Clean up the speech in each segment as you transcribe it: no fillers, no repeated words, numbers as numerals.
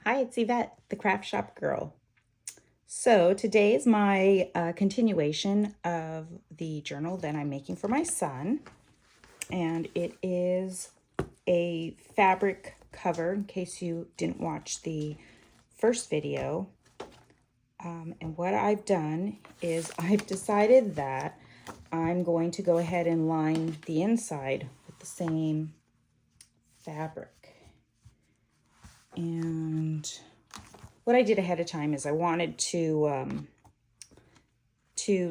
Hi, it's Yvette, the craft shop girl. So today is my continuation of the journal that I'm making for my son. And it is a fabric cover in case you didn't watch the first video. And what I've done is I've decided that I'm going to go ahead and line the inside with the same fabric. And what I did ahead of time is I wanted to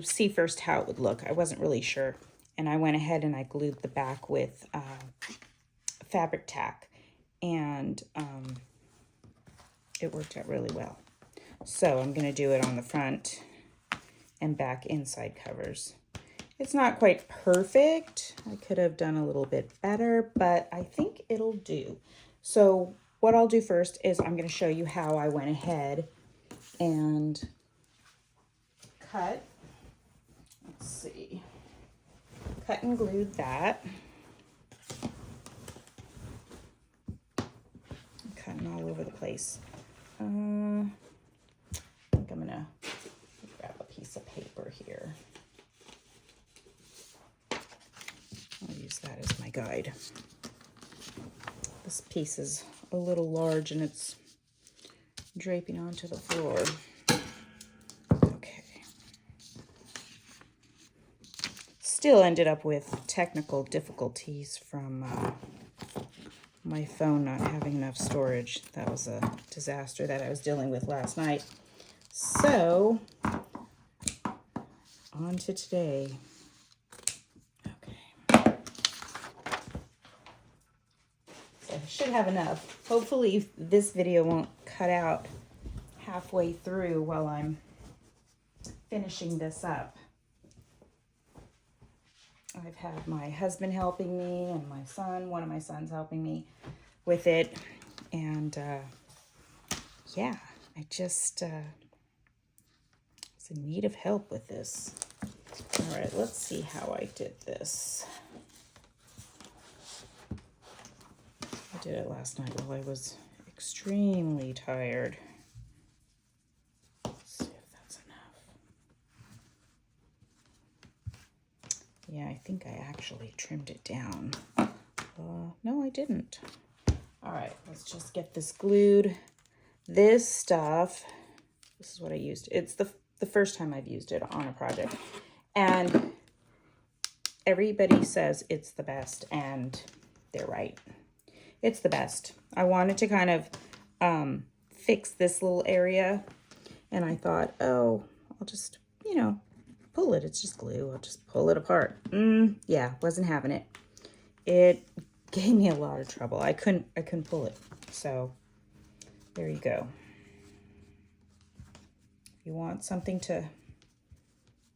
see first how it would look. I wasn't really sure. And I went ahead and I glued the back with fabric tack. And it worked out really well. So I'm going to do it on the front and back inside covers. It's not quite perfect. I could have done a little bit better, but I think it'll do. So what I'll do first is I'm going to show you how I went ahead and cut. Let's see. Cut and glued that. I'm cutting all over the place. I think I'm gonna grab a piece of paper here. I'll use that as my guide. This piece is a little large and it's draping onto the floor. Okay. Still ended up with technical difficulties from my phone not having enough storage. That was a disaster that I was dealing with last night. So, on to today. Okay. So I should have enough. Hopefully this video won't cut out halfway through while I'm finishing this up. I've had my husband helping me and my son, one of my sons helping me with it. And yeah, I just was in need of help with this. All right, let's see how I did this. I did it last night while I was extremely tired. Let's see if that's enough. Yeah, I think I actually trimmed it down. No, I didn't. All right, let's just get this glued. This stuff, this is what I used. It's the first time I've used it on a project. And everybody says it's the best, and they're right. It's the best. I wanted to kind of fix this little area, and I thought, oh, I'll just, pull it. It's just glue. I'll just pull it apart. Yeah, wasn't having it. It gave me a lot of trouble. I couldn't pull it. So there you go. If you want something to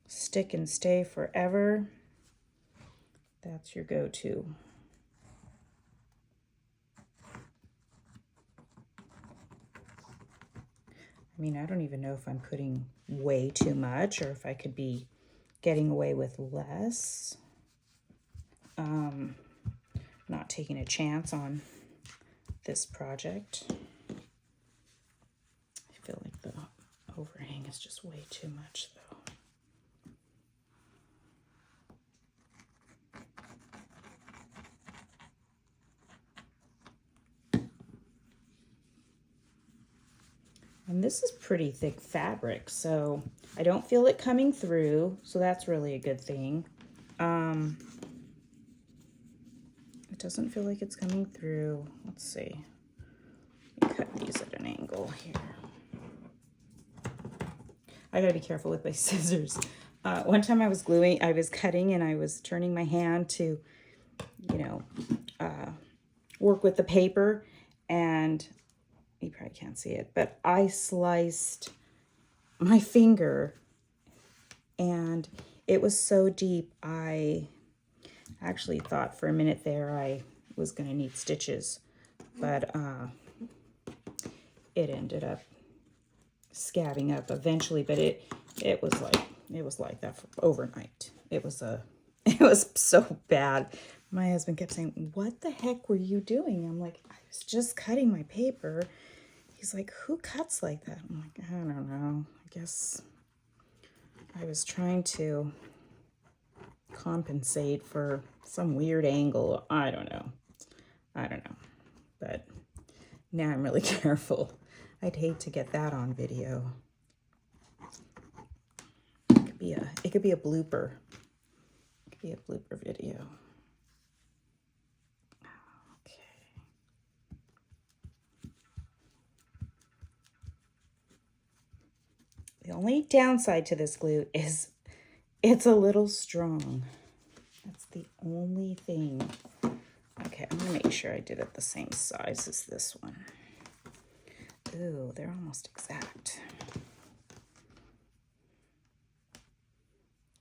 stick and stay forever, that's your go-to. I mean, I don't even know if I'm putting way too much or if I could be getting away with less. Not taking a chance on this project. I feel like the overhang is just way too much though. And this is pretty thick fabric, so I don't feel it coming through, so that's really a good thing. It doesn't feel like it's coming through. Let's see. Let me cut these at an angle here. I gotta be careful with my scissors. One time I was cutting and I was turning my hand to, work with the paper, and you probably can't see it, but I sliced my finger and it was so deep. I actually thought for a minute there I was going to need stitches, but it ended up scabbing up eventually, but it was like that for overnight. It was so bad. My husband kept saying, "What the heck were you doing?" I'm like, "I was just cutting my paper." He's like, who cuts like that? I'm like, I don't know. I guess I was trying to compensate for some weird angle. I don't know. But now I'm really careful. I'd hate to get that on video. It could be a blooper. It could be a blooper video. Okay. The only downside to this glue is it's a little strong. That's the only thing. Okay, I'm gonna make sure I did it the same size as this one. Ooh, they're almost exact.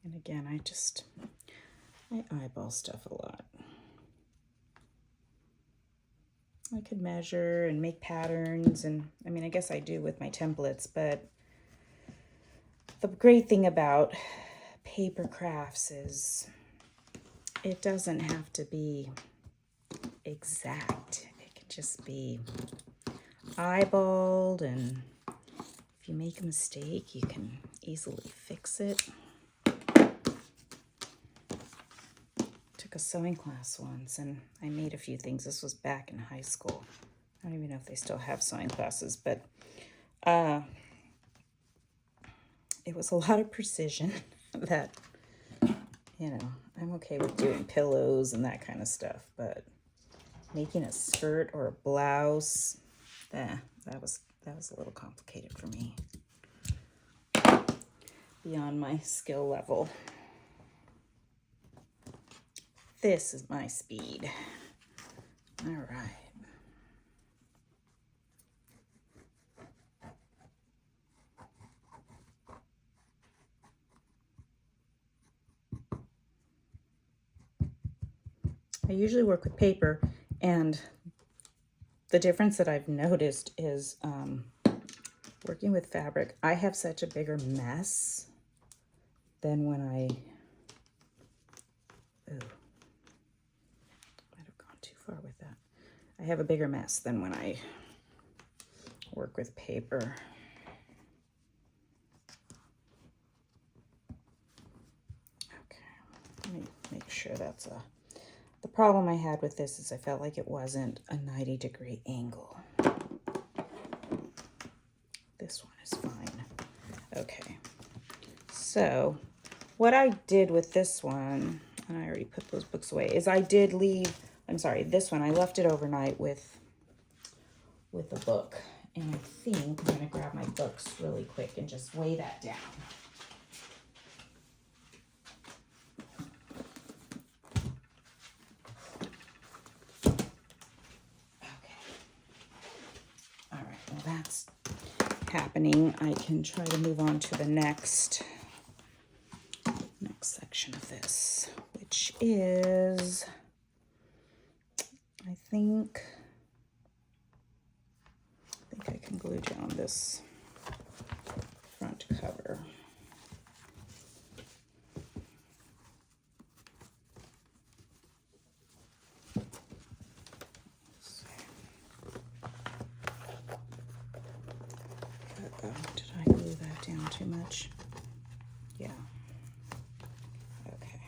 And again, I eyeball stuff a lot. I could measure and make patterns, and I mean, I guess I do with my templates, but the great thing about paper crafts is it doesn't have to be exact. It can just be eyeballed, and if you make a mistake, you can easily fix it. Took a sewing class once, and I made a few things. This was back in high school. I don't even know if they still have sewing classes, but it was a lot of precision that, you know, I'm okay with doing pillows and that kind of stuff, but making a skirt or a blouse, that was a little complicated for me. Beyond my skill level. This is my speed. All right. I usually work with paper, and the difference that I've noticed is working with fabric, I have such a bigger mess than when I might have gone too far with that. I have a bigger mess than when I work with paper. Okay, let me make sure that's a... The problem I had with this is I felt like it wasn't a 90-degree angle. This one is fine. Okay, so what I did with this one, and I already put those books away, is I did leave, I'm sorry, this one, I left it overnight with the book. And I think I'm gonna grab my books really quick and just weigh that down. That's happening. I can try to move on to the next section of this, which is, I think I can glue down this front cover. Did I glue that down too much? Yeah. Okay.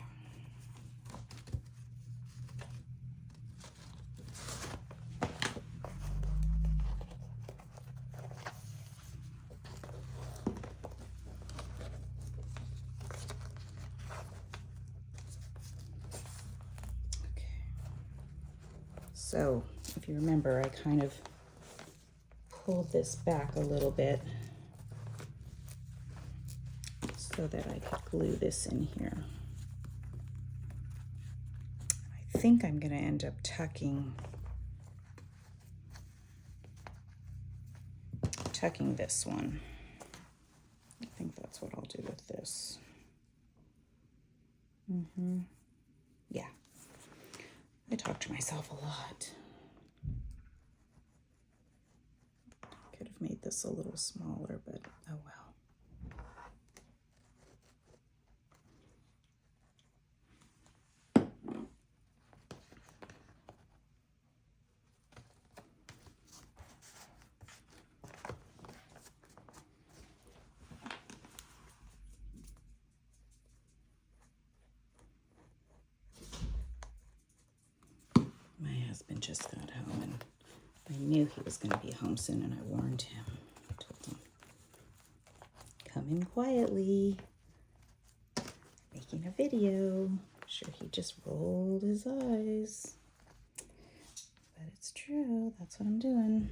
So, if you remember, I kind of pulled this back a little bit so that I could glue this in here. I think I'm going to end up tucking this one. I think that's what I'll do with this. Yeah. I talk to myself a lot. Could have made this a little smaller, but oh well. just got home, and I knew he was going to be home soon, and I warned him. I told him, come in quietly, making a video. I'm sure he just rolled his eyes. But it's true, that's what I'm doing.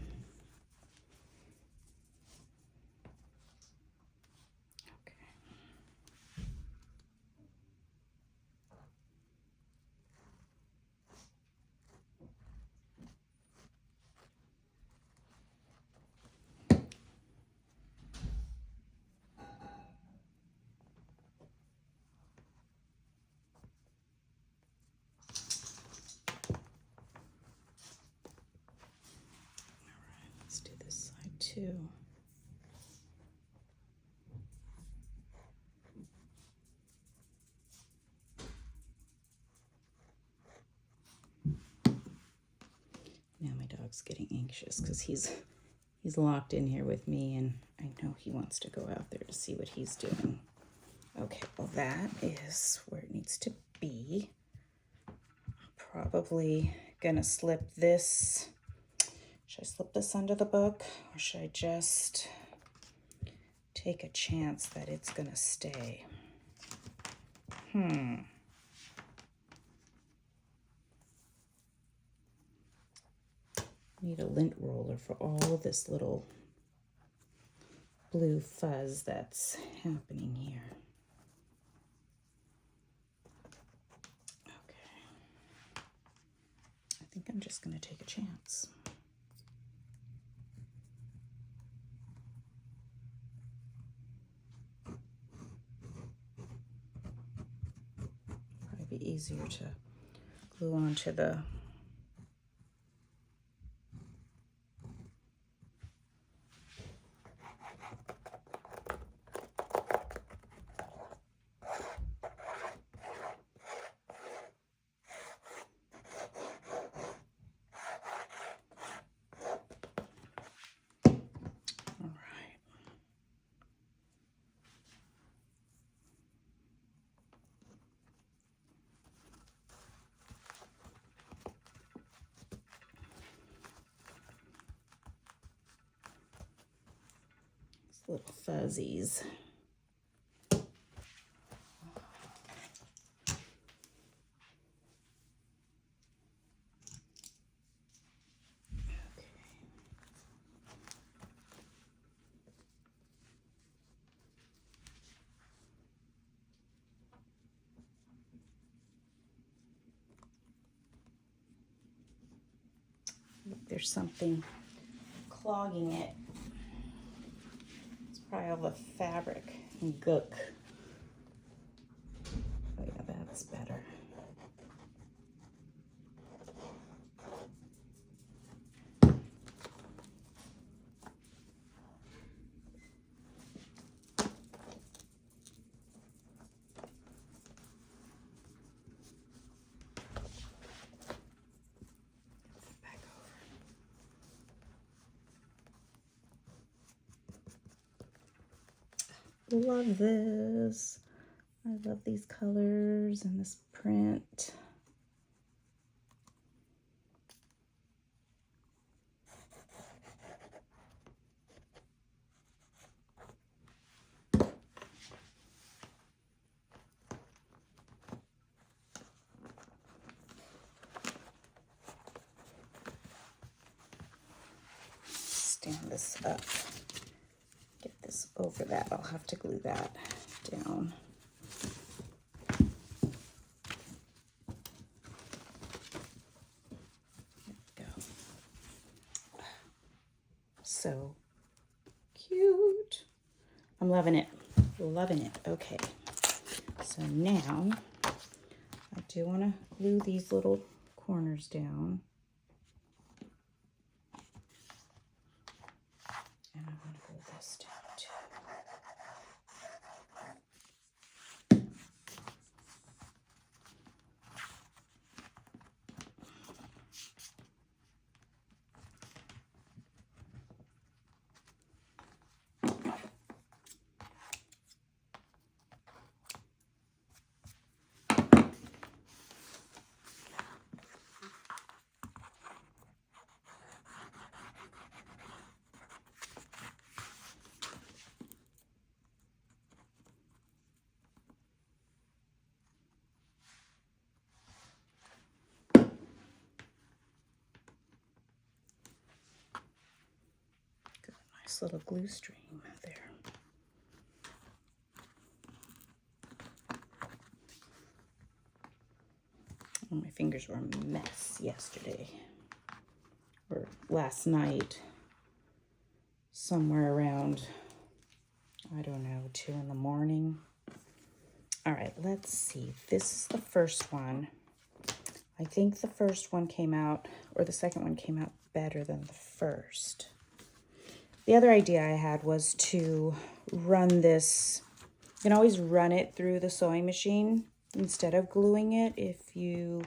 Let's do this side too. Now my dog's getting anxious because he's locked in here with me, and I know he wants to go out there to see what he's doing. Okay, well that is where it needs to be. I'm probably gonna slip this. Should I slip this under the book, or should I just take a chance that it's gonna stay? Need a lint roller for all this little blue fuzz that's happening here. Okay. I think I'm just gonna take a chance. Probably be easier to glue onto the little fuzzies. There's something clogging it. It's probably all the fabric and gook. Oh yeah, that's better. Back over. Love this. I love these colors and this print. Stand this up. Get this over that. I'll have to glue that down. So cute. I'm loving it. Loving it. Okay. So now I do want to glue these little corners down. And I want to glue this down too. Nice little glue stream there. Oh, my fingers were a mess yesterday, or last night, somewhere around, I don't know, 2 in the morning. All right, let's see. This is the first one. I think the first one came out, or the second one came out better than the first. The other idea I had was to run this. You can always run it through the sewing machine instead of gluing it if you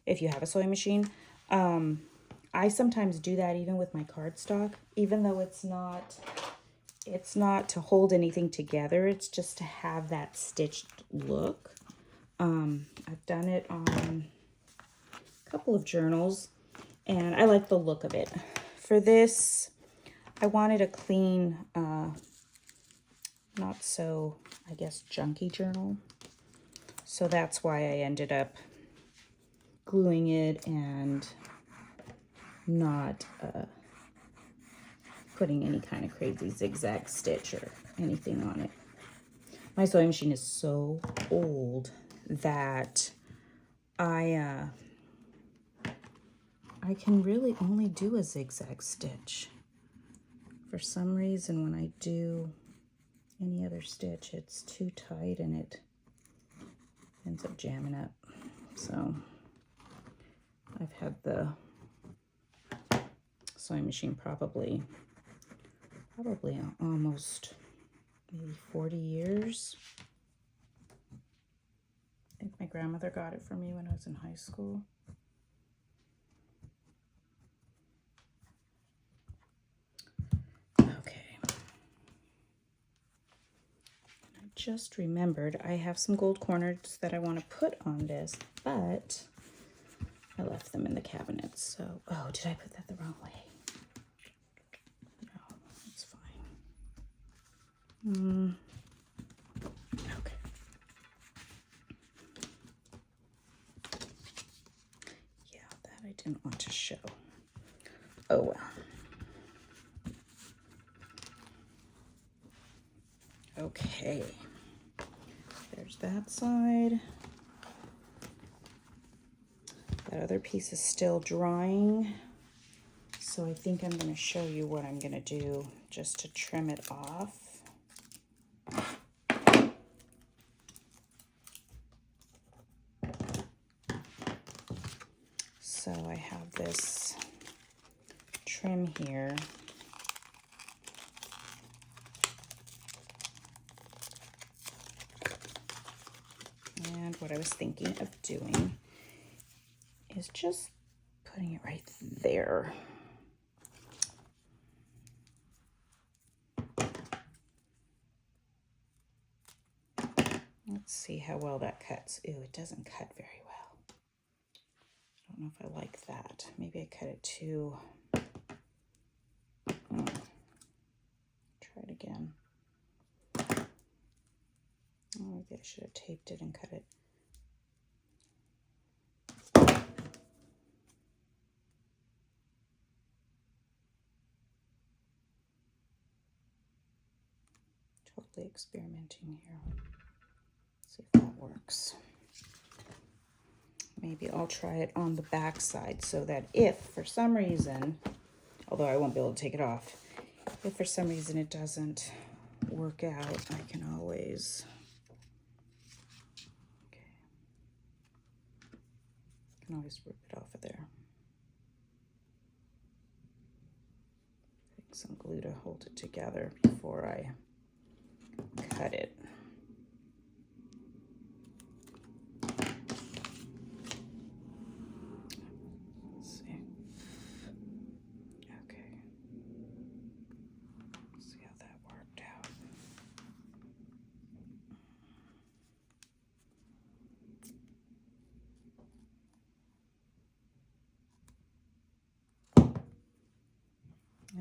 have a sewing machine. I sometimes do that even with my cardstock, even though it's not to hold anything together. It's just to have that stitched look. I've done it on a couple of journals, and I like the look of it. For this, I wanted a clean, not so, I guess, junky journal. So that's why I ended up gluing it and not putting any kind of crazy zigzag stitch or anything on it. My sewing machine is so old that I can really only do a zigzag stitch. For some reason, when I do any other stitch, it's too tight and it ends up jamming up. So I've had the sewing machine probably almost maybe 40 years. I think my grandmother got it for me when I was in high school. Okay. I just remembered I have some gold corners that I want to put on this, but I left them in the cabinet. So, oh, did I put that the wrong way? No, it's fine. Okay. Yeah, that I didn't want to show. Oh well. Okay. There's that side. That other piece is still drying. So I think I'm going to show you what I'm going to do just to trim it off. So I have this trim here. And what I was thinking of doing is just putting it right there. Let's see how well that cuts. Ooh, it doesn't cut very well. I don't know if I like that. Maybe I cut it too. Try it again. Oh, maybe I should have taped it and cut it. Totally experimenting here. See if that works. Maybe I'll try it on the back side so that if for some reason, although I won't be able to take it off, if for some reason it doesn't work out, I can always, rip it off of there. Putting some glue to hold it together before I cut it. Let's see. Okay. Let's see how that worked out.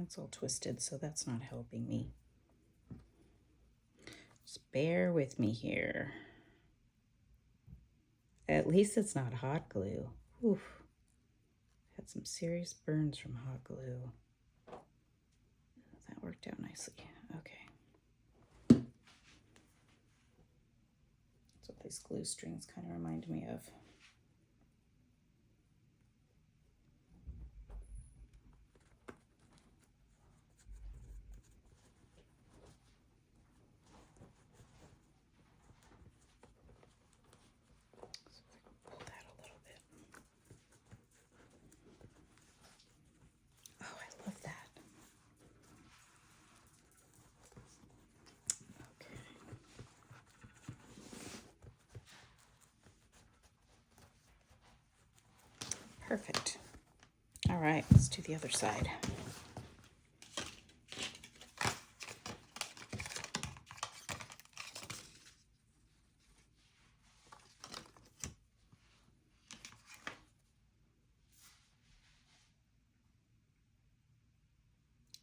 It's all twisted, so that's not helping me. Just bear with me here. At least it's not hot glue. Oof. Had some serious burns from hot glue. That worked worked out nicely. Okay. That's what these glue strings kind of remind me of. Pull that a little bit. Oh, I love that. Okay. Perfect. All right, let's do the other side.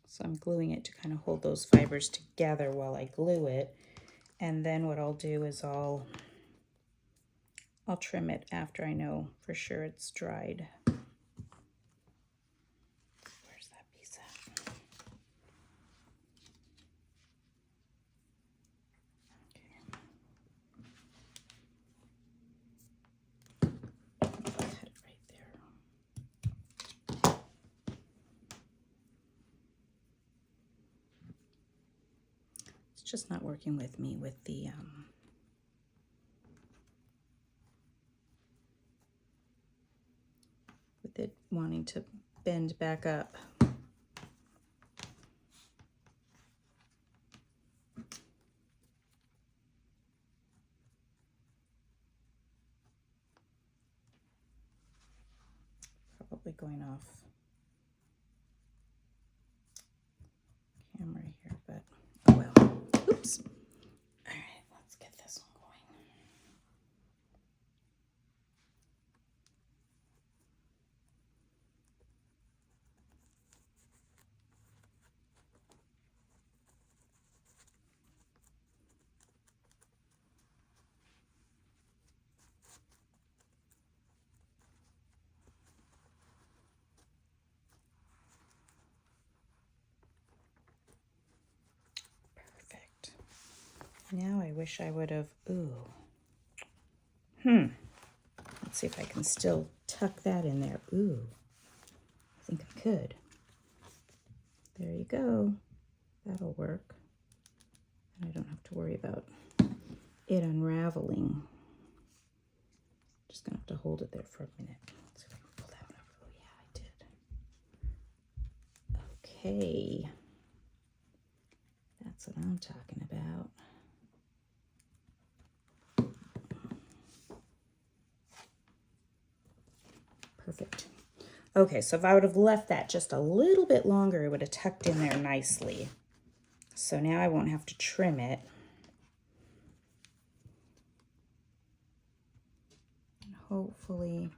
So I'm gluing it to kind of hold those fibers together while I glue it. And then what I'll do is I'll trim it after I know for sure it's dried. Where's that piece at? Okay. Cut it right there. It's just not working with me with the with it wanting to bend back up. Probably going off camera here, but oh well. Oops. All right, let's get this one going. Perfect. Now I wish I would have, let's see if I can still tuck that in there. Ooh, I think I could. There you go. That'll work. And I don't have to worry about it unraveling. Just gonna have to hold it there for a minute. Let's see if I can pull that one over. Oh yeah, I did. Okay. That's what I'm talking about. Perfect. Okay, so if I would have left that just a little bit longer, it would have tucked in there nicely. So now I won't have to trim it. And hopefully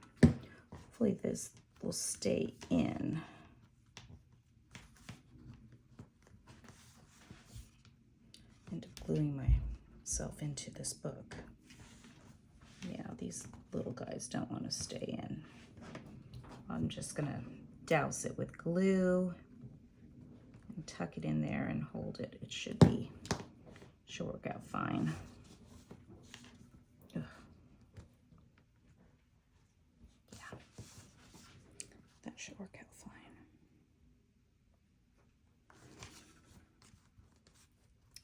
this will stay in. End up gluing myself into this book. Yeah, these little guys don't want to stay in. I'm just gonna douse it with glue and tuck it in there and hold it. It should work out fine. Ugh. Yeah, that should work out fine.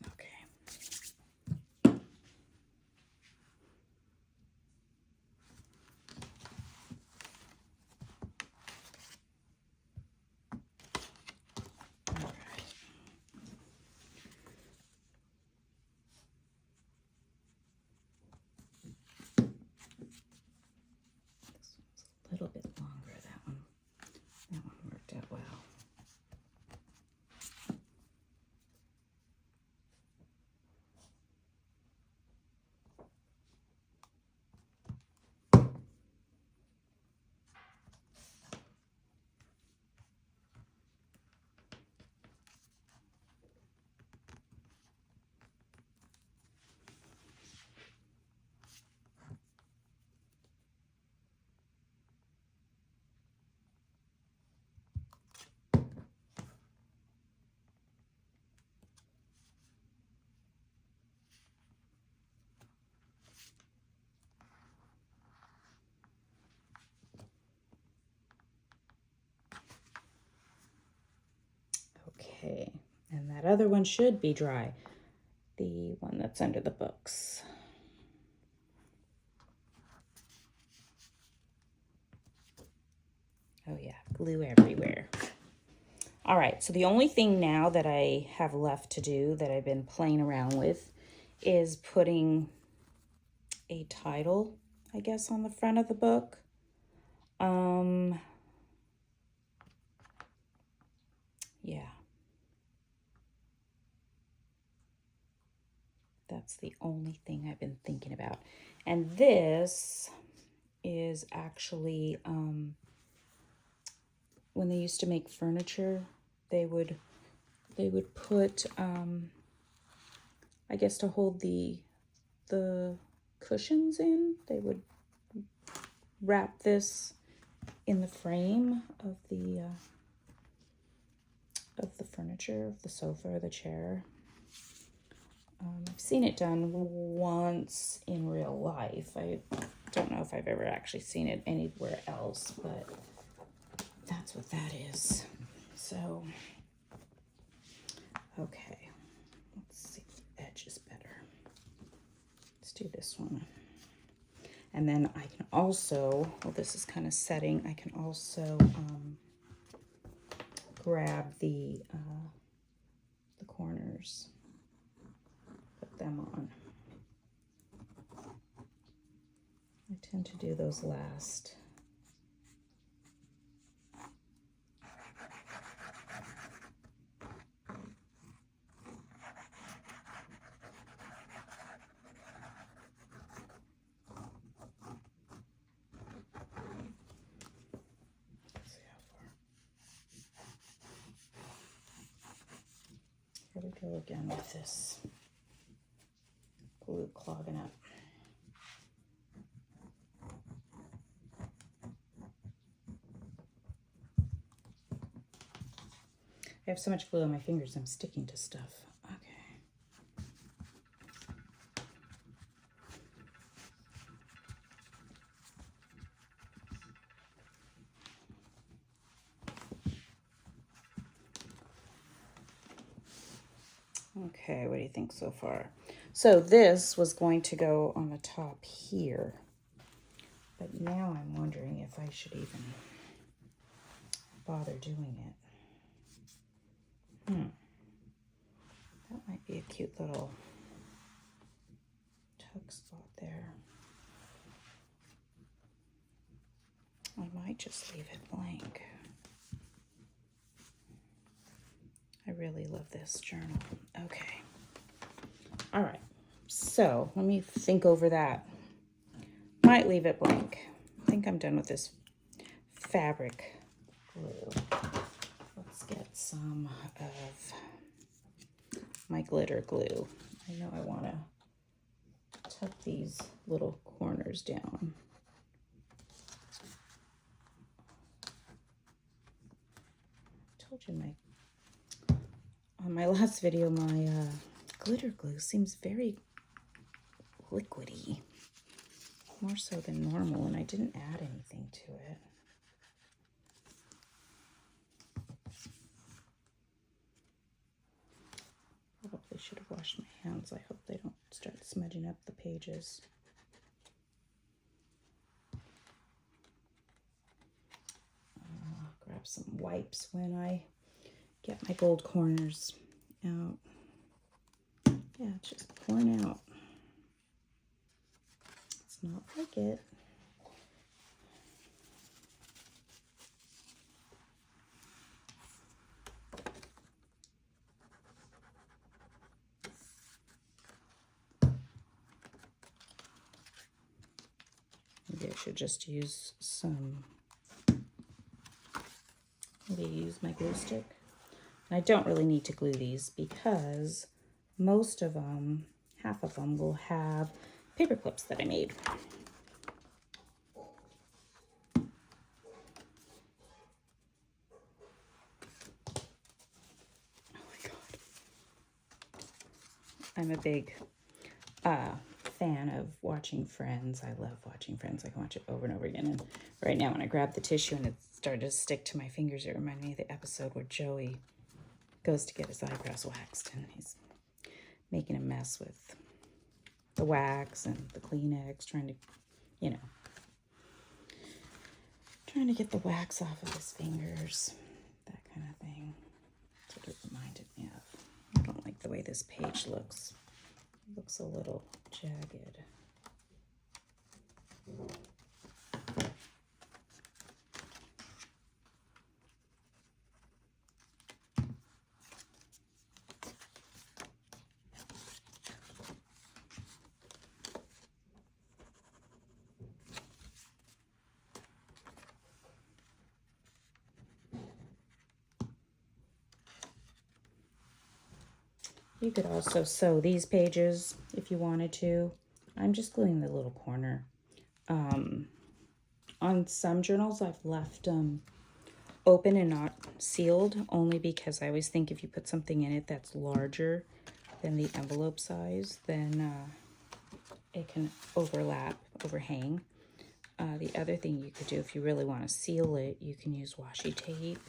Okay. that other one should be dry. The one that's under the books. Oh yeah, glue everywhere. All right, so the only thing now that I have left to do that I've been playing around with is putting a title, I guess, on the front of the book. Yeah. That's the only thing I've been thinking about. And this is actually, when they used to make furniture, they would put, I guess to hold the cushions in, they would wrap this in the frame of the furniture, of the sofa or the chair. I've seen it done once in real life. I don't know if I've ever actually seen it anywhere else, but that's what that is. So, okay, let's see if the edge is better. Let's do this one. And then I can also, well, this is kind of setting, I can also grab the corners, put them on. I tend to do those last. Here we go again with this glue clogging up. I have so much glue on my fingers, I'm sticking to stuff. Okay. Okay, what do you think so far? So this was going to go on the top here, but now I'm wondering if I should even bother doing it. That might be a cute little tuck spot there. I might just leave it blank. I really love this journal. Okay. All right. So let me think over that. Might leave it blank. I think I'm done with this fabric glue. Let's get some of my glitter glue. I know I want to tuck these little corners down. I told you on my last video, my glitter glue seems very liquidy, more so than normal, and I didn't add anything to it. Probably should have washed my hands. I hope they don't start smudging up the pages. Grab some wipes when I get my gold corners out. Yeah, it's just pouring out. It's not like it. Maybe I should just use some, maybe use my glue stick. And I don't really need to glue these because most of them, half of them, will have paper clips that I made. Oh my God. I'm a big fan of watching Friends. I love watching Friends. I can watch it over and over again. And right now when I grabbed the tissue and it started to stick to my fingers, it reminded me of the episode where Joey goes to get his eyebrows waxed, and he's making a mess with the wax and the Kleenex, trying to, you know, trying to get the wax off of his fingers, that kind of thing. That's what it reminded me of. I don't like the way this page looks. It looks a little jagged. You could also sew these pages if you wanted to. I'm just gluing the little corner. On some journals, I've left them open and not sealed, only because I always think if you put something in it that's larger than the envelope size, then it can overhang. The other thing you could do, if you really want to seal it, you can use washi tape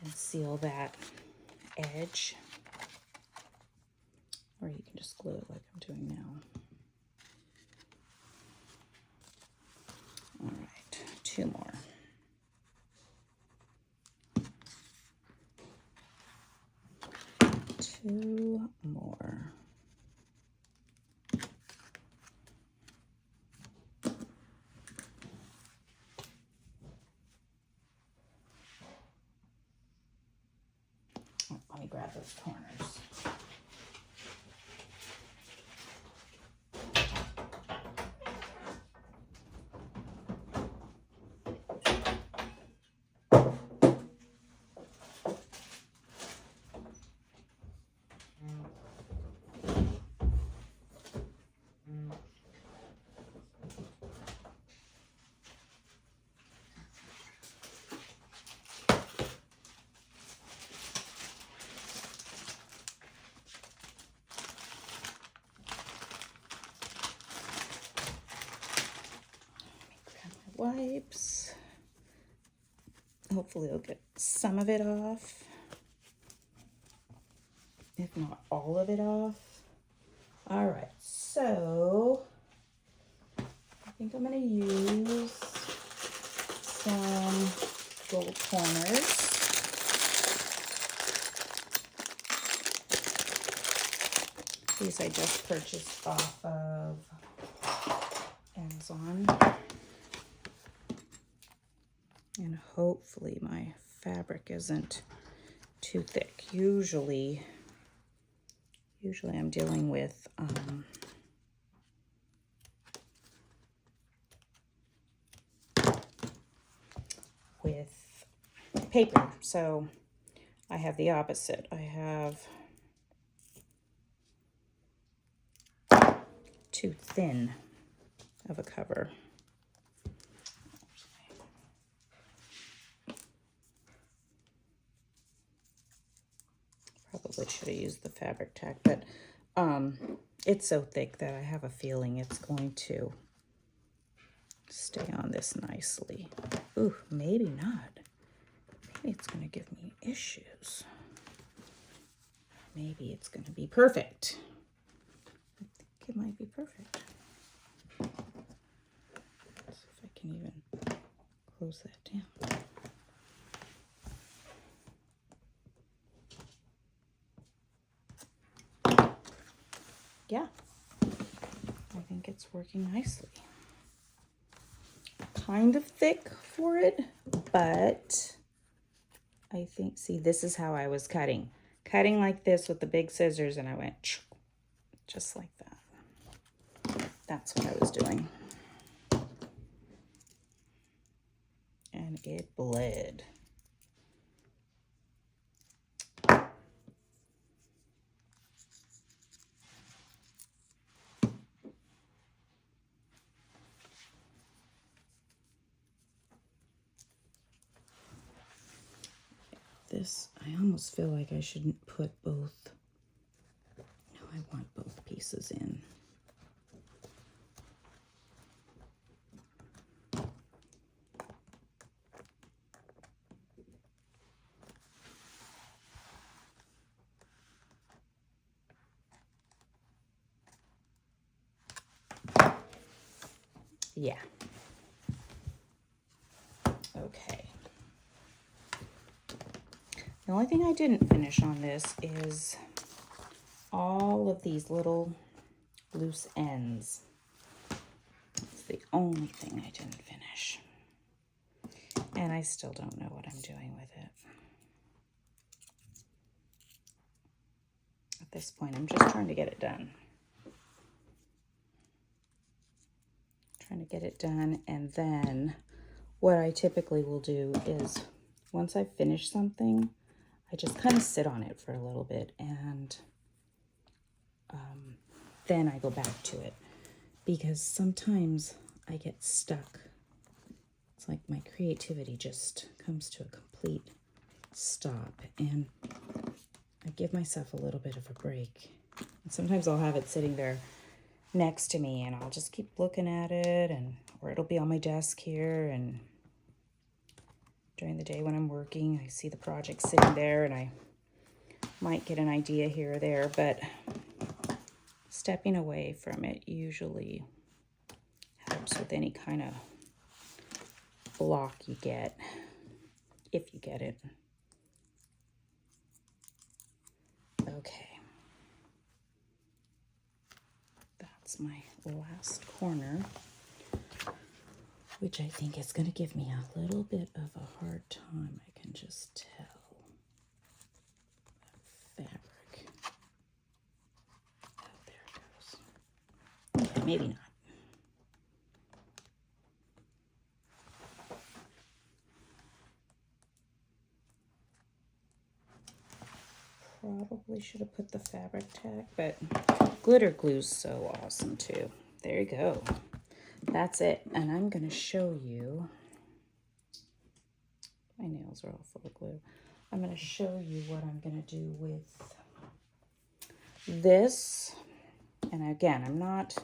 and seal that edge. Or you can just glue it like I'm doing now. All right, 2 more. Two more. Oh, let me grab those corners. Wipes. Hopefully it'll get some of it off, if not all of it off. All right, so I think I'm going to use some gold corners. These I just purchased off of Amazon. And hopefully my fabric isn't too thick. Usually I'm dealing with paper, so I have the opposite. I have too thin of a cover. Probably should have used the fabric tack, but it's so thick that I have a feeling it's going to stay on this nicely. Ooh, maybe not. Maybe it's going to give me issues. Maybe it's going to be perfect. I think it might be perfect. Let's see if I can even close that down. Yeah, I think it's working nicely. Kind of thick for it, but I think, see, this is how I was cutting. Cutting like this with the big scissors, and I went just like that. That's what I was doing. And it bled. This, I almost feel like I shouldn't put both. No, I want both pieces in. Yeah. Okay. The only thing I didn't finish on this is all of these little loose ends. It's the only thing I didn't finish. And I still don't know what I'm doing with it. At this point, I'm just trying to get it done. Trying to get it done, and then what I typically will do is once I finish something, I just kind of sit on it for a little bit, and then I go back to it, because sometimes I get stuck. It's like my creativity just comes to a complete stop, and I give myself a little bit of a break. And sometimes I'll have it sitting there next to me, and I'll just keep looking at it, or it'll be on my desk here, and during the day when I'm working, I see the project sitting there, and I might get an idea here or there, but stepping away from it usually helps with any kind of block you get, if you get it. Okay. That's my last corner, which I think is going to give me a little bit of a hard time. I can just tell. That fabric. Oh, there it goes. Okay, maybe not. Probably should have put the fabric tag, but glitter glue's so awesome too. There you go. That's it. And I'm going to show you. My nails are all full of glue. I'm going to show you what I'm going to do with this. And again, I'm not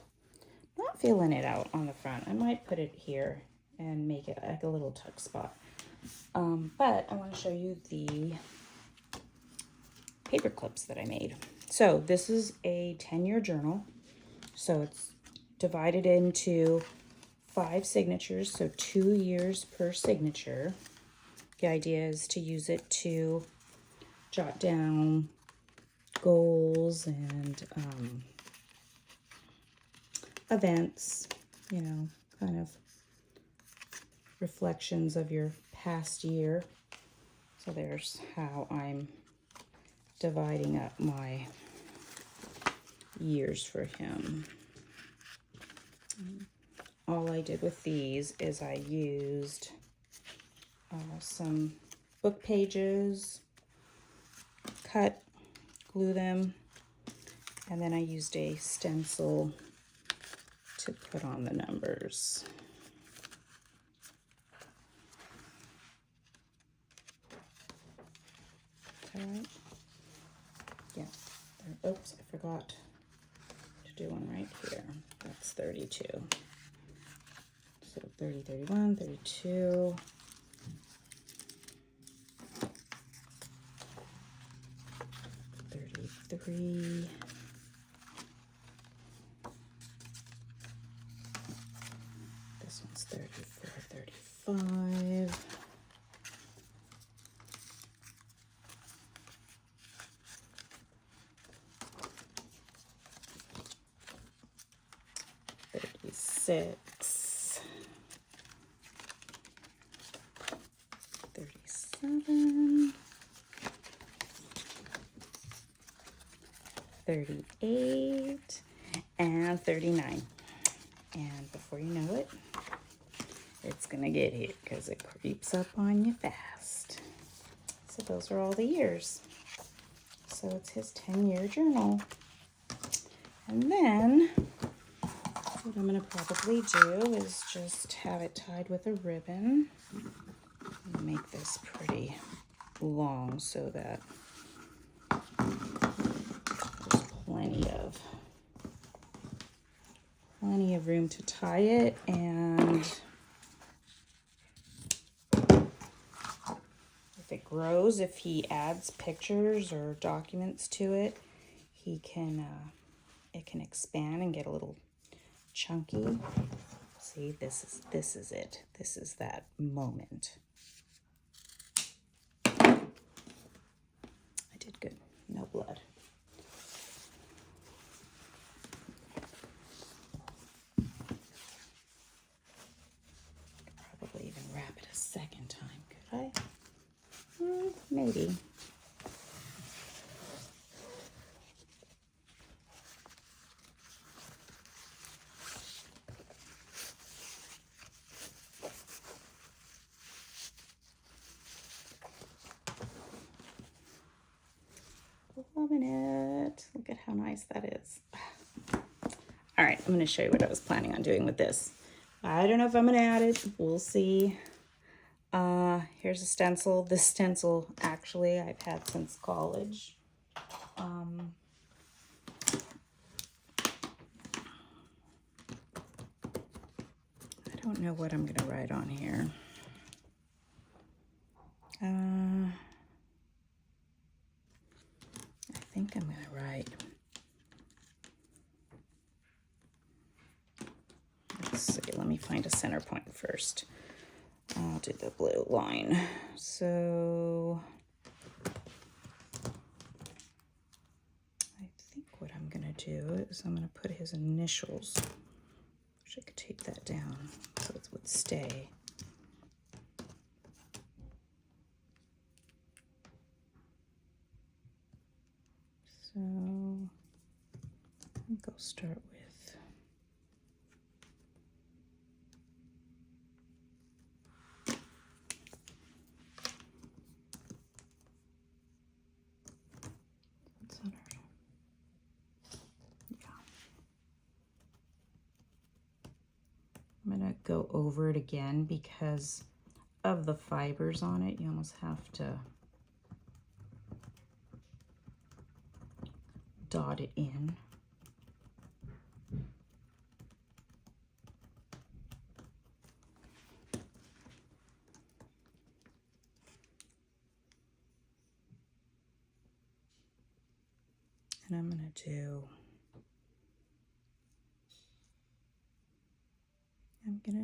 feeling it out on the front. I might put it here and make it like a little tuck spot. But I want to show you the paper clips that I made. So this is a 10-year journal. So it's divided into 5 signatures, so 2 years per signature. The idea is to use it to jot down goals and events, you know, kind of reflections of your past year. So there's how I'm dividing up my years for him. All I did with these is I used some book pages, cut, glue them, and then I used a stencil to put on the numbers. Is that right? Yeah. Oops, I forgot to do one right here. That's 32. So 30, 31, 32. 33. This one's 34, 35. 36. 37. 38 and 39. And before you know it, it's gonna get hit because it creeps up on you fast. So those are all the years. So it's his 10-year journal. And then what I'm gonna probably do is just have it tied with a ribbon. Make this pretty long so that there's plenty of room to tie it, and if it grows, if he adds pictures or documents to it, it can expand and get a little chunky. See, this is it. This is that moment. I did good. No blood. Probably even wrap it a second time, could I? Maybe. Loving it. Look at how nice that is. All right, I'm going to show you what I was planning on doing with this. I don't know if I'm going to add it. We'll see. Here's a stencil. This stencil, actually, I've had since college. I don't know what I'm going to write on here. I think I'm going to write... Let's see, let me find a center point first. I'll do the blue line. So I think what I'm going to do is I'm going to put his initials. Wish I could tape that down so it would stay. So I think I'll start with I'm going to go over it again because of the fibers on it. You almost have to dot it in. And I'm going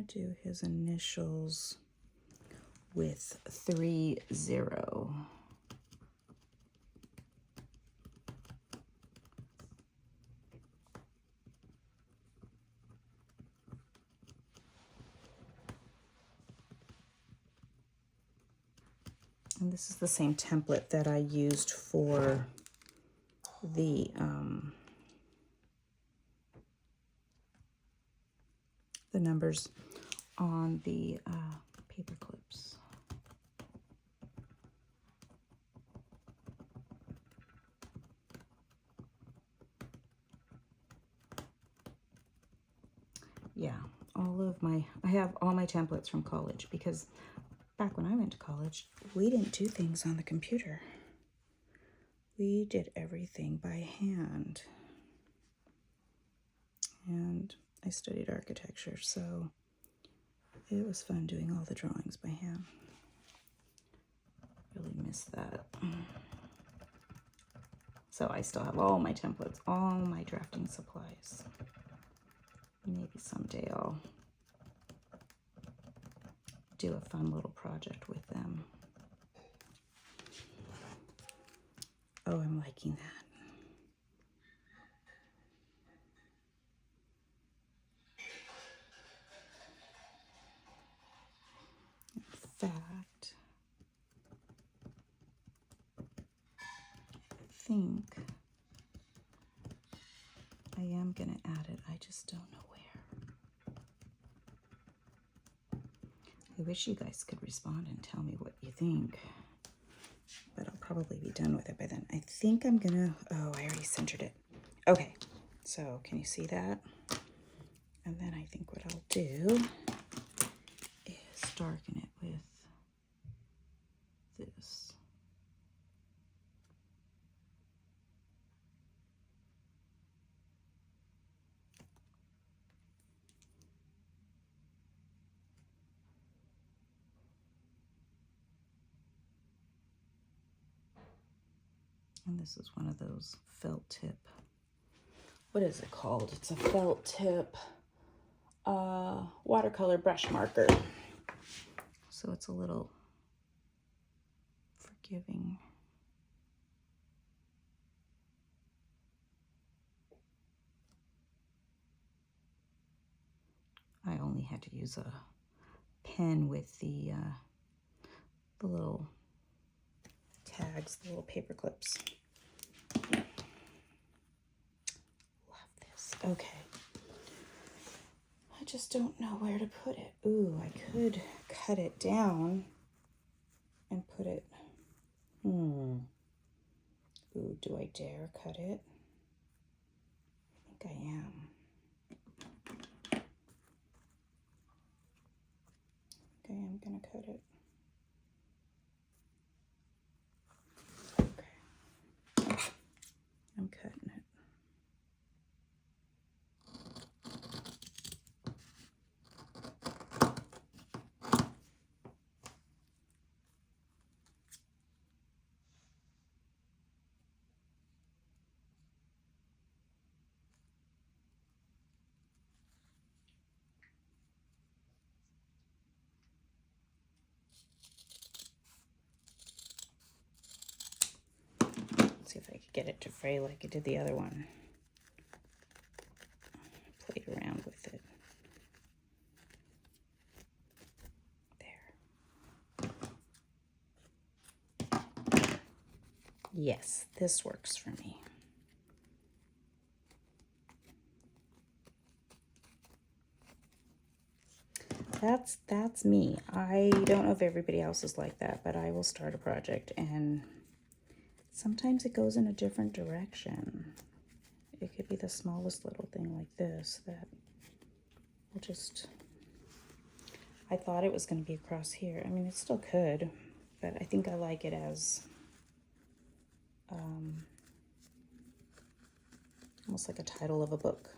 to do his initials with 30. And this is the same template that I used for the numbers on the paper clips. Yeah, I have all my templates from college because back when I went to college, we didn't do things on the computer. We did everything by hand. And I studied architecture, so it was fun doing all the drawings by hand. Really miss that. So I still have all my templates, all my drafting supplies. Maybe someday I'll do a fun little project with them. Oh, I'm liking that. In fact, I think I am going to add it. I just don't know where. I wish you guys could respond and tell me what you think. But I'll probably be done with it by then. I think I'm going to... Oh, I already centered it. Okay. So can you see that? And then I think what I'll do is darken it with this. And this is one of those felt tip. What is it called? It's a felt tip watercolor brush marker. So it's a little forgiving. I only had to use a pen with the little tags, the little paper clips. Love this. Okay. I just don't know where to put it. Ooh, I could cut it down and put it. Ooh, do I dare cut it? I think I am. Okay, I'm gonna cut it. Okay. I'm cutting it. See if I could get it to fray like I did the other one. Played around with it. There. Yes, this works for me. That's me. I don't know if everybody else is like that, but I will start a project and sometimes it goes in a different direction. It could be the smallest little thing like this that will just, I thought it was going to be across here. I mean, it still could, but I think I like it as almost like a title of a book.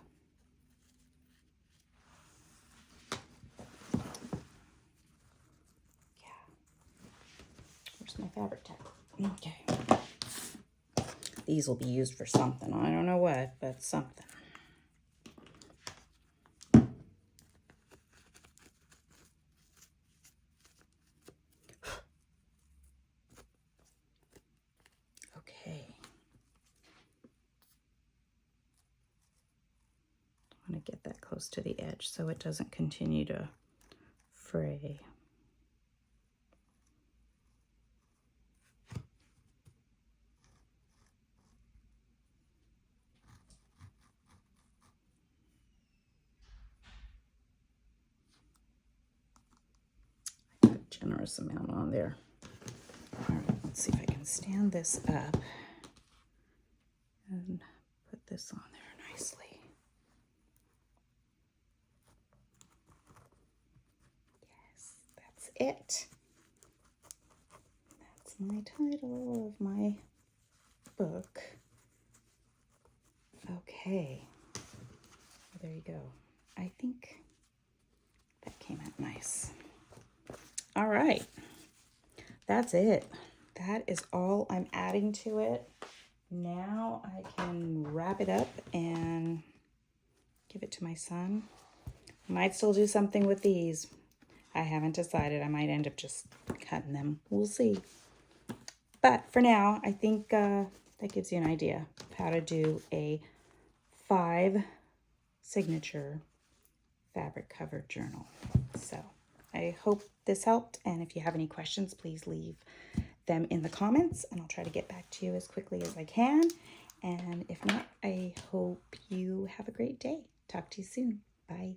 Where's my fabric tag? Okay. These will be used for something. I don't know what, but something. Okay. I want to get that close to the edge so it doesn't continue to fray. Generous amount on there. All right, let's see if I can stand this up and put this on there nicely. Yes, that's it. That's my title of my book. Okay, well, there you go. I think that came out nice. All right, that's it. That is all I'm adding to it. Now I can wrap it up and give it to my son. I might still do something with these. I haven't decided. I might end up just cutting them. We'll see. But for now, I think that gives you an idea of how to do a 5 signature fabric covered journal. So I hope this helped, and if you have any questions, please leave them in the comments and I'll try to get back to you as quickly as I can. And if not, I hope you have a great day. Talk to you soon. Bye.